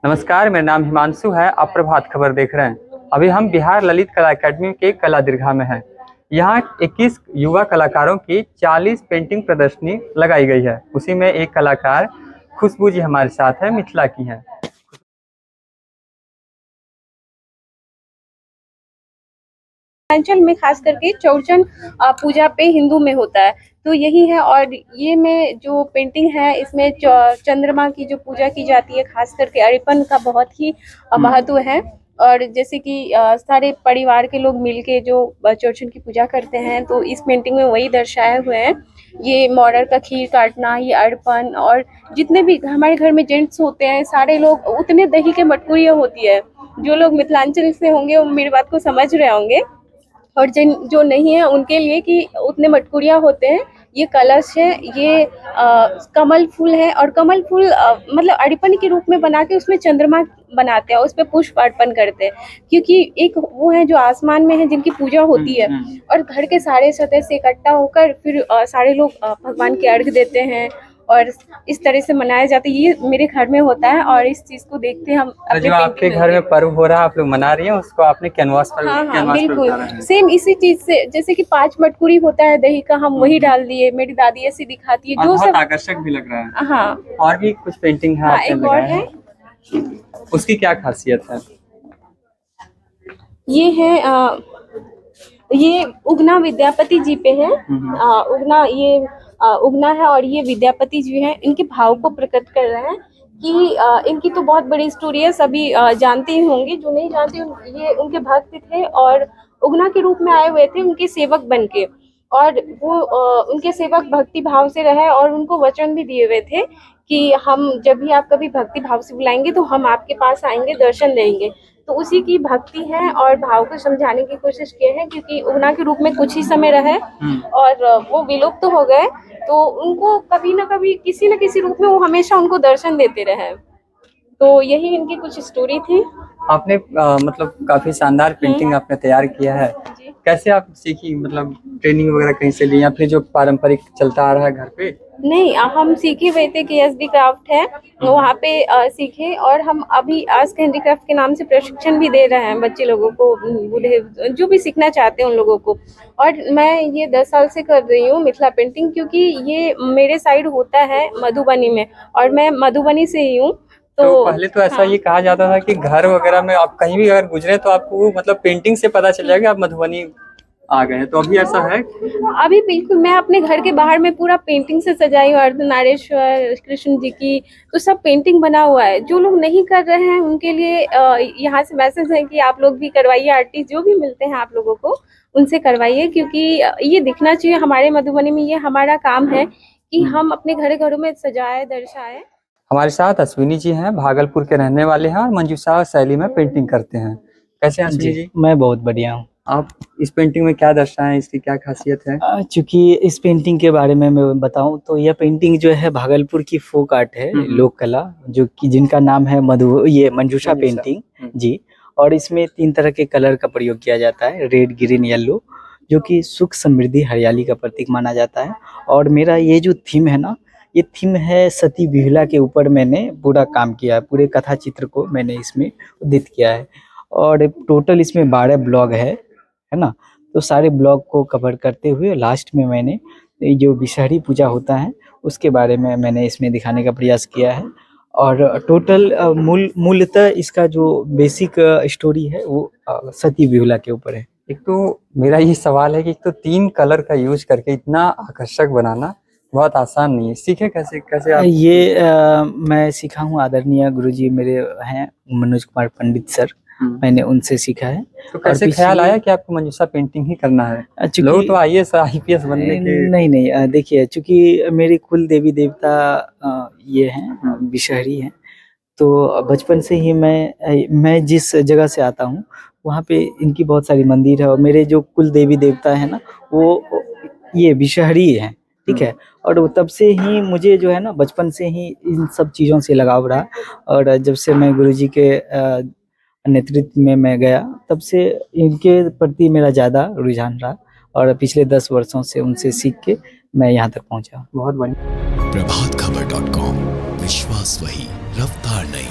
नमस्कार, मेरा नाम हिमांशु है। आप प्रभात खबर देख रहे हैं। अभी हम बिहार ललित कला अकेडमी के कला दीर्घा में हैं। यहाँ 21 युवा कलाकारों की 40 पेंटिंग प्रदर्शनी लगाई गई है। उसी में एक कलाकार खुशबू जी हमारे साथ है, मिथिला की हैं। मिथिलांचल में खास करके चौरचन पूजा पे हिंदू में होता है, तो यही है। और ये में जो पेंटिंग है इसमें चंद्रमा की जो पूजा की जाती है, खास करके अरिपन का बहुत ही महत्व है। और जैसे कि सारे परिवार के लोग मिलके जो चौरचन की पूजा करते हैं, तो इस पेंटिंग में वही दर्शाए हुए हैं। ये मॉडल का खीर काटना, ये अरिपन, और जितने भी हमारे घर में जेंट्स होते हैं सारे लोग उतने दही के मटकुरियाँ होती है। जो लोग मिथिलांचल से होंगे वो मेरी बात को समझ रहे होंगे, और जिन जो नहीं है उनके लिए कि उतने मटकुरिया होते हैं। ये कलश है, ये कमल फूल है, और कमल फूल मतलब अरिपन के रूप में बना के उसमें चंद्रमा बनाते हैं, उस पर पुष्प अर्पण करते हैं। क्योंकि एक वो है जो आसमान में है जिनकी पूजा होती है, और घर के सारे सदस्य इकट्ठा होकर फिर सारे लोग भगवान के अर्घ देते हैं, और इस तरह से मनाया जाता है। ये मेरे घर में होता है, और इस चीज को देखते हम जो आपके घर में पर्व हो रहा है, आप लोग मना रही हैं, उसको आपने कैनवास पर बिल्कुल सेम इसी चीज से, जैसे कि 5 मटकुरी होता है दही का, हम वही डाल दिए। मेरी दादी ऐसी दिखाती है, जो सब आकर्षक भी लग रहा है। हाँ, और भी कुछ पेंटिंग है आपने एक और है। उसकी क्या खासियत है? ये है ये उगना विद्यापति जी पे है। उगना, ये उगना है, और ये विद्यापति जी हैं। इनके भाव को प्रकट कर रहे हैं कि इनकी तो बहुत बड़ी स्टोरी है, सभी जानते ही होंगे। जो नहीं जानते, ये उनके भक्त थे और उगना के रूप में आए हुए थे, उनके सेवक बन के। और वो उनके सेवक भक्ति भाव से रहे, और उनको वचन भी दिए हुए थे कि हम जब भी आप कभी भक्ति भाव से बुलाएंगे तो हम आपके पास आएंगे, दर्शन देंगे। तो उसी की भक्ति है, और भाव को समझाने की कोशिश किए हैं। क्योंकि उगना के रूप में कुछ ही समय रहे और वो विलुप्त तो हो गए, तो उनको कभी ना कभी किसी न किसी रूप में वो हमेशा उनको दर्शन देते रहे। तो यही इनकी कुछ स्टोरी थी। आपने मतलब काफी शानदार पेंटिंग आपने तैयार किया है। कैसे आप सीखी? मतलब ट्रेनिंग वगैरह कहीं से ली, या फिर जो पारंपरिक चलता आ रहा है घर पे? नहीं, हम सीखे हुए थे कि एसडी क्राफ्ट है, वहाँ पे सीखे। और हम अभी आस्क हैंडीक्राफ्ट के नाम से प्रशिक्षण भी दे रहे हैं बच्चे लोगों को, बूढ़े जो भी सीखना चाहते हैं उन लोगों को। और मैं ये 10 साल से कर रही हूँ मिथिला पेंटिंग, क्योंकि ये मेरे साइड होता है मधुबनी में, और मैं मधुबनी से ही हूँ। तो पहले तो ऐसा ये कहा जाता था कि घर वगैरह में आप कहीं भी अगर गुजरे तो आपको मतलब पेंटिंग से पता चल जाएगा आप मधुबनी आ गए हैं। तो अभी ऐसा है? अभी बिल्कुल, मैं अपने घर के बाहर में पूरा पेंटिंग से सजाई हूँ। अर्धनारेश्वर, कृष्ण जी की, तो सब पेंटिंग बना हुआ है। जो लोग नहीं कर रहे हैं उनके लिए यहाँ से मैसेज है कि आप लोग भी करवाइए। आर्टिस्ट जो भी मिलते हैं आप लोगों को, उनसे करवाइए, क्योंकि ये दिखना चाहिए हमारे मधुबनी में। ये हमारा काम है कि हम अपने घरों में सजाए, दर्शाए। हमारे साथ अश्विनी जी हैं, भागलपुर के रहने वाले हैं और मंजूषा शैली में पेंटिंग करते हैं। कैसे हैं अश्विनी जी? मैं बहुत बढ़िया हूँ। आप इस पेंटिंग में क्या दर्शाएं, इसकी क्या खासियत है? चूंकि इस पेंटिंग के बारे में मैं बताऊं तो यह पेंटिंग जो है भागलपुर की फोक आर्ट है, लोक कला, जो कि जिनका नाम है मंजूषा पेंटिंग जी। और इसमें 3 तरह के कलर का प्रयोग किया जाता है, रेड, ग्रीन, येलो, जो कि सुख, समृद्धि, हरियाली का प्रतीक माना जाता है। और मेरा ये जो थीम है ना, ये थीम है सती बिहुला के ऊपर मैंने पूरा काम किया है। पूरे कथा चित्र को मैंने इसमें उदित किया है। और टोटल इसमें 12 ब्लॉग है ना। तो सारे ब्लॉग को कवर करते हुए लास्ट में मैंने जो विषहरी पूजा होता है उसके बारे में मैंने इसमें दिखाने का प्रयास किया है। और टोटल मूलतः इसका जो बेसिक स्टोरी है वो सती बिहुला के ऊपर है। एक तो मेरा ये सवाल है कि एक तो 3 कलर का यूज करके इतना आकर्षक बनाना बहुत आसान नहीं है। सीखे कैसे आप? ये मैं सीखा हूँ, आदरणीय गुरुजी मेरे हैं मनोज कुमार पंडित सर, मैंने उनसे सीखा है। तो कैसे ख्याल आया कि आपको मंजूषा पेंटिंग ही करना है? लोग तो आईएएस आईपीएस बनने के नहीं, देखिए, चूंकि मेरी कुल देवी देवता ये हैं, विषहरी हैं। तो बचपन से ही मैं जिस जगह से आता हूँ वहाँ पे इनकी बहुत सारी मंदिर है, और मेरे जो कुल देवी देवता है ना वो ये विषहरी हैं, ठीक है। और वो तब से ही मुझे जो है ना बचपन से ही इन सब चीज़ों से लगाव रहा। और जब से मैं गुरुजी के नेतृत्व में मैं गया, तब से इनके प्रति मेरा ज़्यादा रुझान रहा, और पिछले 10 वर्षों से उनसे सीख के मैं यहाँ तक पहुँचा। बहुत बढ़िया। प्रभातखबर.com, विश्वास वही, रफ्तार नहीं।